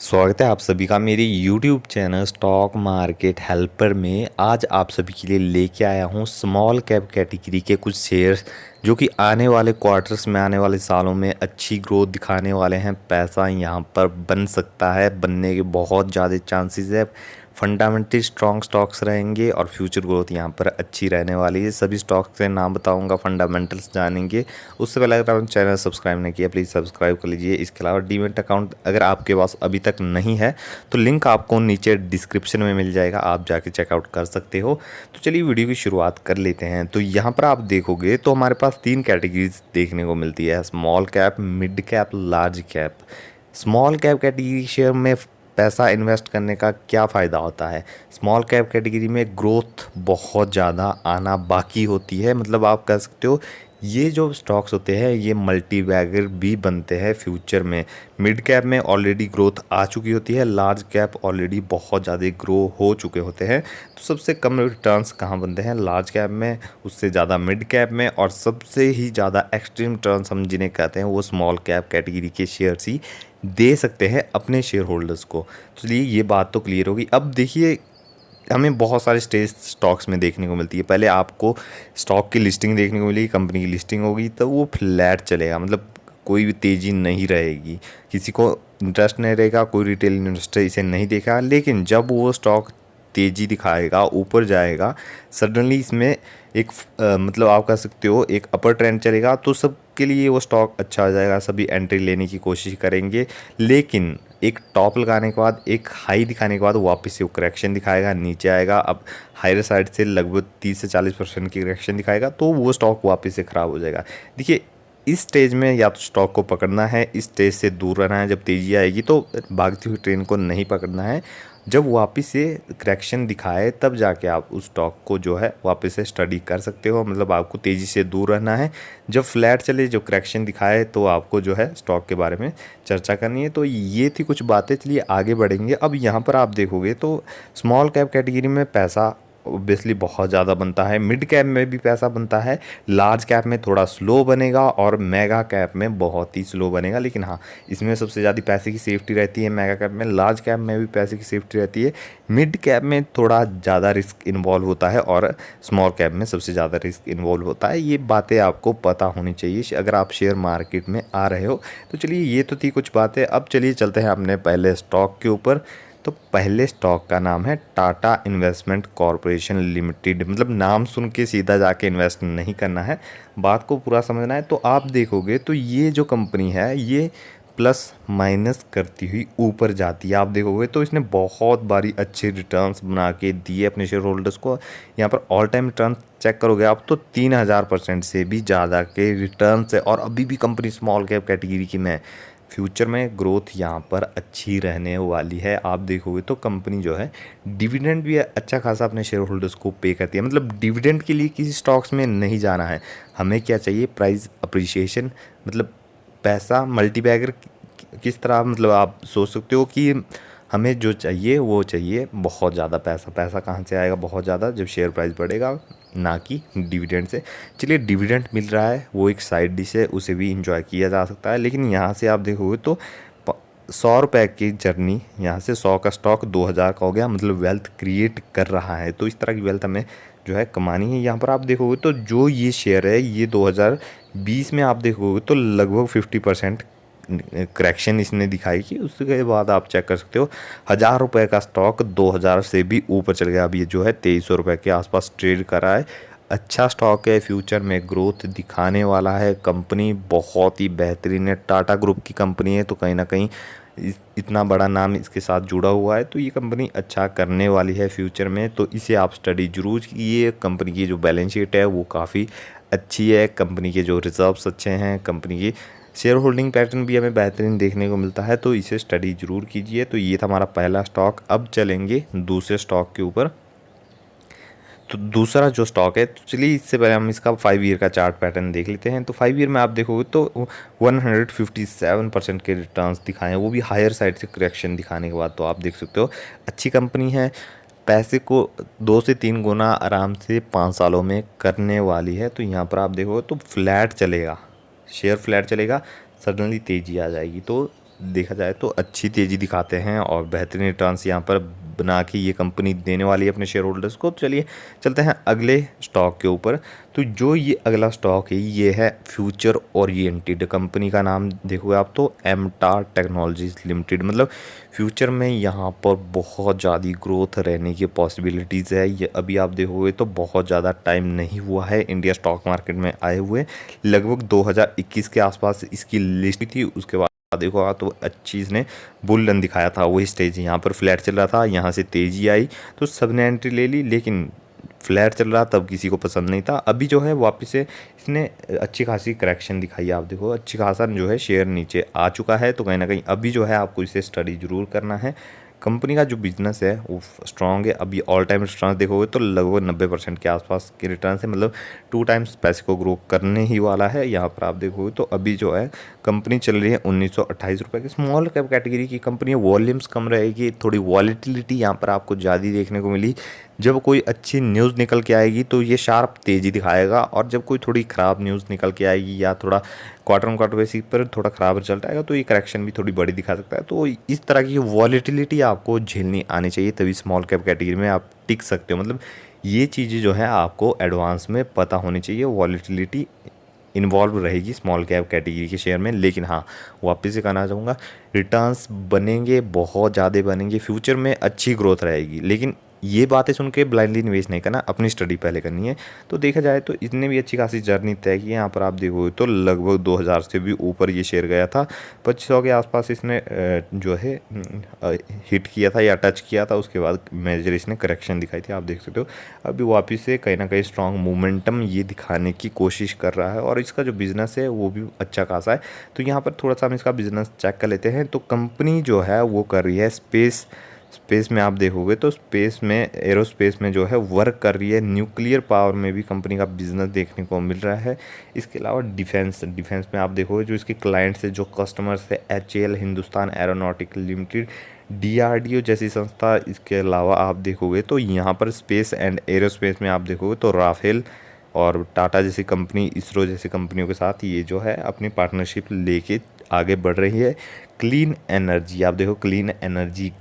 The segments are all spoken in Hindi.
स्वागत है आप सभी का मेरे YouTube channel stock market helper में। आज आप सभी के लिए लेके आया हूँ स्मॉल कैप कैटेगरी के कुछ शेयर्स जो कि आने वाले क्वार्टर्स में, आने वाले सालों में अच्छी ग्रोथ दिखाने वाले हैं। पैसा यहाँ पर बन सकता है, बनने के बहुत ज़्यादा चांसेस है। फंडामेंटली स्ट्रॉन्ग स्टॉक्स रहेंगे और फ्यूचर ग्रोथ यहाँ पर अच्छी रहने वाली है। सभी स्टॉक्स के नाम बताऊंगा, फंडामेंटल्स जानेंगे। उससे पहले अगर आपने चैनल सब्सक्राइब नहीं किया प्लीज़ सब्सक्राइब कर लीजिए। इसके अलावा डीमैट अकाउंट अगर आपके पास अभी तक नहीं है तो लिंक आपको नीचे डिस्क्रिप्शन में मिल जाएगा, आप जाके चेकआउट कर सकते हो। तो चलिए वीडियो की शुरुआत कर लेते हैं। तो यहाँ पर आप देखोगे तो हमारे पास 3 कैटेगरीज देखने को मिलती है, small cap, mid cap, large cap. Small cap category share में पैसा इन्वेस्ट करने का क्या फ़ायदा होता है? स्मॉल कैप कैटेगरी में ग्रोथ बहुत ज़्यादा आना बाकी होती है। मतलब आप कह सकते हो ये जो स्टॉक्स होते हैं ये मल्टी बैगर भी बनते हैं फ्यूचर में। मिड कैप में ऑलरेडी ग्रोथ आ चुकी होती है, लार्ज कैप ऑलरेडी बहुत ज़्यादा ग्रो हो चुके होते हैं। तो सबसे कम रिटर्न्स कहाँ बनते हैं? लार्ज कैप में, उससे ज़्यादा मिड कैप में, और सबसे ही ज़्यादा एक्सट्रीम रिटर्न्स हम जिन्हें कहते हैं वो स्मॉल कैप कैटेगरी के शेयर्स ही दे सकते हैं अपने शेयर होल्डर्स को। तो चलिए ये बात तो क्लियर होगी। अब देखिए हमें बहुत सारे स्टेज स्टॉक्स में देखने को मिलती है। पहले आपको स्टॉक की लिस्टिंग देखने को मिलेगी, कंपनी की लिस्टिंग होगी, तो वो फ्लैट चलेगा, मतलब कोई भी तेज़ी नहीं रहेगी, किसी को इंटरेस्ट नहीं रहेगा, कोई रिटेल इन्वेस्टर इसे नहीं देखा। लेकिन जब वो स्टॉक तेज़ी दिखाएगा, ऊपर जाएगा, सडनली इसमें एक मतलब आप कह सकते हो एक अपर ट्रेंड चलेगा, तो सबके लिए वो स्टॉक अच्छा हो जाएगा, सभी एंट्री लेने की कोशिश करेंगे। लेकिन एक टॉप लगाने के बाद, एक हाई दिखाने के बाद वापस से वो करेक्शन दिखाएगा, नीचे आएगा। अब हायर साइड से लगभग 30 से 40% की करेक्शन दिखाएगा, तो वो स्टॉक वापस से ख़राब हो जाएगा। देखिए इस स्टेज में या तो स्टॉक को पकड़ना है, इस स्टेज से दूर रहना है। जब तेज़ी आएगी तो भागती हुई ट्रेन को नहीं पकड़ना है। जब वापस से करेक्शन दिखाए तब जाके आप उस स्टॉक को जो है वापस से स्टडी कर सकते हो। मतलब आपको तेज़ी से दूर रहना है। जब फ्लैट चले, जो करेक्शन दिखाए, तो आपको जो है स्टॉक के बारे में चर्चा करनी है। तो ये थी कुछ बातें, चलिए आगे बढ़ेंगे। अब यहाँ पर आप देखोगे तो स्मॉल कैप कैटेगरी में पैसा ऑब्वियसली बहुत ज़्यादा बनता है, मिड कैप में भी पैसा बनता है, लार्ज कैप में थोड़ा स्लो बनेगा और मेगा कैप में बहुत ही स्लो बनेगा। लेकिन हाँ, इसमें सबसे ज़्यादा पैसे की सेफ्टी रहती है मेगा कैप में, लार्ज कैप में भी पैसे की सेफ्टी रहती है, मिड कैप में थोड़ा ज़्यादा रिस्क इन्वॉल्व होता है और स्मॉल कैप में सबसे ज़्यादा रिस्क इन्वॉल्व होता है। ये बातें आपको पता होनी चाहिए अगर आप शेयर मार्केट में आ रहे हो। तो चलिए ये तो थी कुछ बातें। अब चलिए चलते हैं अपने पहले स्टॉक के ऊपर। तो पहले स्टॉक का नाम है टाटा इन्वेस्टमेंट कॉरपोरेशन लिमिटेड। मतलब नाम सुन के सीधा जाके इन्वेस्ट नहीं करना है, बात को पूरा समझना है। तो आप देखोगे तो ये जो कंपनी है ये प्लस माइनस करती हुई ऊपर जाती है। आप देखोगे तो इसने बहुत बारी अच्छे रिटर्न्स बना के दिए अपने शेयर होल्डर्स को। यहाँ पर ऑल टाइम रिटर्न चेक करोगे आप तो 3000% से भी ज़्यादा के रिटर्न्स है। और अभी भी कंपनी स्मॉल कैप कैटेगरी की में, फ्यूचर में ग्रोथ यहाँ पर अच्छी रहने वाली है। आप देखोगे तो कंपनी जो है डिविडेंड भी अच्छा खासा अपने शेयर होल्डर्स को पे करती है। मतलब डिविडेंड के लिए किसी स्टॉक्स में नहीं जाना है, हमें क्या चाहिए? Price appreciation. मतलब पैसा मल्टीबैगर किस तरह, मतलब आप सोच सकते हो कि हमें जो चाहिए वो चाहिए बहुत ज़्यादा पैसा। पैसा कहाँ से आएगा? बहुत ज़्यादा, जब शेयर प्राइस बढ़ेगा, ना कि डिविडेंड से। चलिए डिविडेंड मिल रहा है वो एक साइड डिश है, उसे भी इंजॉय किया जा सकता है। लेकिन यहाँ से आप देखोगे तो 100 रुपये की जर्नी, यहाँ से 100 का स्टॉक 2000 का हो गया। मतलब वेल्थ क्रिएट कर रहा है। तो इस तरह की वेल्थ हमें जो है कमानी है। यहाँ पर आप देखोगे तो जो ये शेयर है ये 2020 में आप देखोगे तो लगभग 50% करेक्शन इसने दिखाई कि उसके बाद आप चेक कर सकते हो 1000 रुपये का स्टॉक 2000 से भी ऊपर चल गया। अब ये जो है 2300 रुपये के आसपास ट्रेड कर रहा है। अच्छा स्टॉक है, फ्यूचर में ग्रोथ दिखाने वाला है। कंपनी बहुत ही बेहतरीन है, टाटा ग्रुप की कंपनी है, तो कहीं ना कहीं इतना बड़ा नाम इसके साथ जुड़ा हुआ है, तो ये कंपनी अच्छा करने वाली है फ्यूचर में। तो इसे आप स्टडी जरूर कीजिए। कंपनी की जो बैलेंस शीट है वो काफ़ी अच्छी है, कंपनी के जो रिजर्व्स अच्छे हैं, कंपनी की शेयर होल्डिंग पैटर्न भी हमें बेहतरीन देखने को मिलता है। तो इसे स्टडी जरूर कीजिए। तो ये था हमारा पहला स्टॉक। अब चलेंगे दूसरे स्टॉक के ऊपर। तो दूसरा जो स्टॉक है, तो चलिए इससे पहले हम इसका 5 ईयर का चार्ट पैटर्न देख लेते हैं। तो 5 ईयर में आप देखोगे तो 157% के रिटर्न्स दिखाए हैं, वो भी हायर साइड से करेक्शन दिखाने के बाद। तो आप देख सकते हो अच्छी कंपनी है, पैसे को 2 से 3 गुना आराम से 5 सालों में करने वाली है। तो यहाँ पर आप देखोगे तो फ्लैट चलेगा, शेयर फ्लैट चलेगा, सडनली तेज़ी आ जाएगी। तो देखा जाए तो अच्छी तेज़ी दिखाते हैं और बेहतरीन रिटर्न्स यहाँ पर बना के ये कंपनी देने वाली है अपने शेयर होल्डर्स को। तो चलिए चलते हैं अगले स्टॉक के ऊपर। तो जो ये अगला स्टॉक है ये है फ्यूचर ओरिएंटेड। कंपनी का नाम देखोगे आप तो एमटार टेक्नोलॉजीज लिमिटेड। मतलब फ्यूचर में यहाँ पर बहुत ज़्यादा ग्रोथ रहने की पॉसिबिलिटीज़ है। ये अभी आप देखोगे तो बहुत ज़्यादा टाइम नहीं हुआ है इंडिया स्टॉक मार्केट में आए हुए, लगभग 2021 के आसपास इसकी लिस्ट थी। उसके बाद देखो तो अच्छी इसने बुल रन दिखाया था। वही स्टेज यहाँ पर फ्लैट चल रहा था, यहाँ से तेज़ी आई तो सबने एंट्री ले ली, लेकिन फ्लैट चल रहा तब किसी को पसंद नहीं था। अभी जो है वापस से इसने अच्छी खासी करेक्शन दिखाई है। आप देखो अच्छी खासा जो है शेयर नीचे आ चुका है। तो कहीं ना कहीं अभी जो है आपको इसे स्टडी जरूर करना है। कंपनी का जो बिजनेस है वो स्ट्रांग है। अभी ऑल टाइम रिटर्न देखोगे तो लगभग 90% के आसपास के रिटर्न है। मतलब 2 टाइम्स पैसे को ग्रो करने ही वाला है। यहाँ पर आप देखोगे तो अभी जो है कंपनी चल रही है 1928 रुपये की। स्मॉल कैप कैटेगरी की कंपनी है, वॉल्यूम्स कम रहेगी, थोड़ी वॉलीटिलिटी यहाँ पर आपको ज़्यादा देखने को मिली। जब कोई अच्छी न्यूज़ निकल के आएगी तो ये शार्प तेज़ी दिखाएगा, और जब कोई थोड़ी ख़राब न्यूज़ निकल के आएगी या थोड़ा क्वार्टर ऑन क्वार्टर बेसिस पर थोड़ा ख़राब रिजल्ट आएगा तो ये करेक्शन भी थोड़ी बड़ी दिखा सकता है। तो इस तरह की वॉलीटिलिटी आपको झेलनी आनी चाहिए, तभी स्मॉल कैप कैटेगरी में आप टिक सकते हो। मतलब ये चीज़ें जो है आपको एडवांस में पता होनी चाहिए। वॉलीटिलिटी इन्वॉल्व रहेगी स्मॉल कैप कैटेगरी के शेयर में। लेकिन हाँ, वापस से कहना चाहूँगा रिटर्न्स बनेंगे, बहुत ज़्यादा बनेंगे, फ्यूचर में अच्छी ग्रोथ रहेगी। लेकिन ये बातें सुन के ब्लाइंडली निवेश नहीं करना, अपनी स्टडी पहले करनी है। तो देखा जाए तो इसने भी अच्छी खासी जर्नी तय की। यहाँ पर आप देखोगे तो लगभग 2000 से भी ऊपर ये शेयर गया था। 2500 के आसपास इसने जो है हिट किया था या टच किया था। उसके बाद मेजर इसने करेक्शन दिखाई थी, आप देख सकते हो। अभी वापस से कहीं ना कहीं स्ट्रॉन्ग मोमेंटम ये दिखाने की कोशिश कर रहा है, और इसका जो बिज़नेस है वो भी अच्छा खासा है। तो यहाँ पर थोड़ा सा हम इसका बिज़नेस चेक कर लेते हैं। तो कंपनी जो है वो कर रही है स्पेस में आप देखोगे तो स्पेस में, एरोस्पेस में जो है वर्क कर रही है। न्यूक्लियर पावर में भी कंपनी का बिजनेस देखने को मिल रहा है। इसके अलावा डिफेंस में आप देखोगे जो इसके क्लाइंट्स है, जो कस्टमर्स है, HAL Hindustan aeronautical limited, DRDO जैसी संस्था। इसके अलावा आप देखोगे तो यहाँ पर स्पेस एंड एरोस्पेस में आप देखोगे तो राफेल और टाटा जैसी कंपनी, इसरो जैसी कंपनियों के साथ ये जो है अपनी पार्टनरशिप लेके आगे बढ़ रही है। क्लीन एनर्जी आप देखो, clean energy,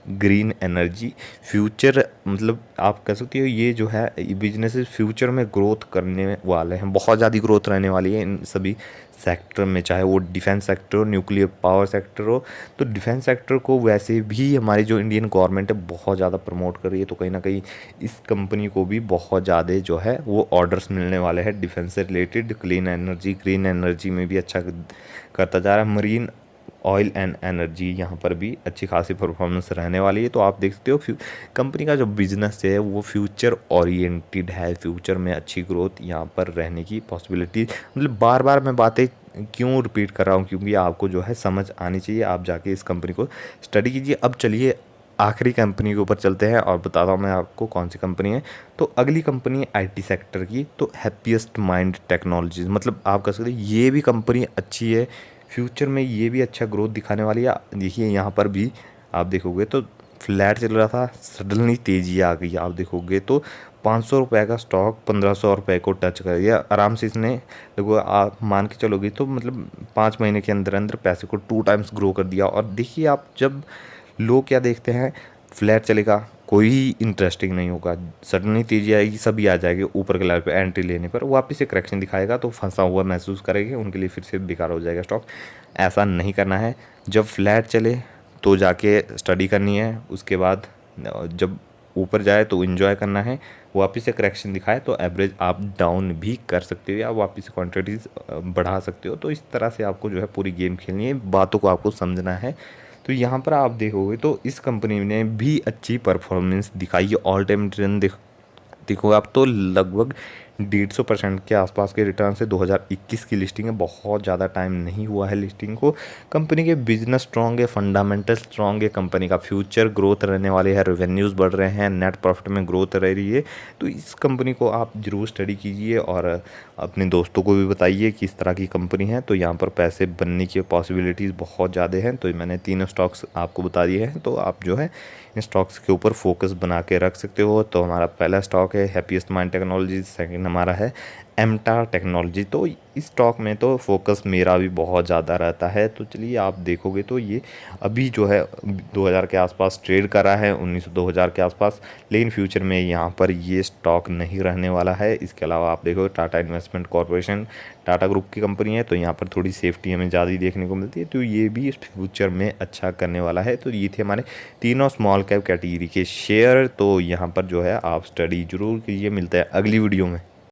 green energy future, मतलब आप कह सकते हो ये जो है बिजनेस फ्यूचर में ग्रोथ करने वाले हैं। बहुत ज़्यादा ग्रोथ रहने वाली है इन सभी सेक्टर में, चाहे वो डिफेंस सेक्टर हो, न्यूक्लियर पावर सेक्टर हो। तो डिफेंस सेक्टर को वैसे भी हमारी जो इंडियन गवर्नमेंट है बहुत ज़्यादा प्रमोट कर रही है। तो कहीं ना कहीं इस कंपनी को भी बहुत ज़्यादा जो है वो ऑर्डर्स मिलने वाले हैं डिफेंस से related. Clean energy, green energy में भी अच्छा करता जा रहा है। मरीन ऑयल एंड एनर्जी यहाँ पर भी अच्छी खासी परफॉर्मेंस रहने वाली है। तो आप देख सकते हो कंपनी का जो बिजनेस है वो फ्यूचर ओरिएंटेड है। फ्यूचर में अच्छी ग्रोथ यहाँ पर रहने की पॉसिबिलिटी। मतलब बार बार मैं बातें क्यों रिपीट कर रहा हूँ, क्योंकि आपको जो है समझ आनी चाहिए। आप जाके इस कंपनी को स्टडी कीजिए। अब चलिए आखिरी कंपनी के ऊपर चलते हैं और बताता हूँ मैं आपको कौन सी कंपनी है। तो अगली कंपनी है IT सेक्टर की, तो हैप्पीएस्ट माइंड टेक्नोलॉजीज। मतलब आप कह सकते हैं ये भी कंपनी अच्छी है, फ्यूचर में ये भी अच्छा ग्रोथ दिखाने वाली है। देखिए यहाँ पर भी आप देखोगे तो फ्लैट चल रहा था, सडनली तेज़ी आ गई। आप देखोगे तो 500 रुपये का स्टॉक 1500 रुपये को टच कर दिया आराम से इसने। देखो आप मान के चलोगे तो मतलब 5 महीने के अंदर अंदर पैसे को 2 टाइम्स ग्रो कर दिया। और देखिए आप जब लोग क्या देखते हैं, फ्लैट चलेगा कोई इंटरेस्टिंग नहीं होगा, सडनली तेज़ी आएगी सभी आ जाएंगे ऊपर के लेवल पे। एंट्री लेने पर वापस से करेक्शन दिखाएगा तो फंसा हुआ महसूस करेंगे, उनके लिए फिर से बेकार हो जाएगा स्टॉक। ऐसा नहीं करना है। जब फ्लैट चले तो जाके स्टडी करनी है, उसके बाद जब ऊपर जाए तो इन्जॉय करना है। वापस से करेक्शन दिखाए तो एवरेज आप डाउन भी कर सकते हो या वापस से क्वांटिटीज़ बढ़ा सकते हो। तो इस तरह से आपको जो है पूरी गेम खेलनी है, बातों को आपको समझना है। तो यहाँ पर आप देखोगे तो इस कंपनी ने भी अच्छी परफॉर्मेंस दिखाई है। ऑल टाइम रिटर्न देखो आप तो लगभग 150% के आसपास के रिटर्न से 2021 की लिस्टिंग है। बहुत ज़्यादा टाइम नहीं हुआ है लिस्टिंग को। कंपनी के बिजनेस स्ट्रॉन्ग है, फंडामेंटल स्ट्रॉन्ग है, कंपनी का फ्यूचर ग्रोथ रहने वाले हैं, रेवेन्यूज़ बढ़ रहे हैं, नेट प्रॉफिट में ग्रोथ रह रही है। तो इस कंपनी को आप ज़रूर स्टडी कीजिए और अपने दोस्तों को भी बताइए कि इस तरह की कंपनी है। तो यहाँ पर पैसे बनने की पॉसिबिलिटीज़ बहुत ज़्यादा हैं। तो मैंने 3 स्टॉक्स आपको बता दिए हैं, तो आप जो है इन स्टॉक्स के ऊपर फोकस बना के रख सकते हो। तो हमारा पहला स्टॉक है हैप्पीएस्ट माइंड टेक्नोलॉजीज, सेकंड हमारा है एमटा टेक्नोलॉजी। तो इस स्टॉक में तो फोकस मेरा भी बहुत ज़्यादा रहता है। तो चलिए आप देखोगे तो ये अभी जो है 2000 के आसपास ट्रेड करा है, 2000 के आसपास, लेकिन फ्यूचर में यहाँ पर ये स्टॉक नहीं रहने वाला है। इसके अलावा आप देखोगे Tata investment corporation Tata group की कंपनी है, तो यहाँ पर थोड़ी सेफ्टी हमें ज़्यादा देखने को मिलती है, तो ये भी इस फ्यूचर में अच्छा करने वाला है। तो ये थे हमारे तीनों स्मॉल कैप कैटेगरी के शेयर। तो यहाँ पर जो है आप स्टडी जरूर कीजिए। मिलता है अगली वीडियो में।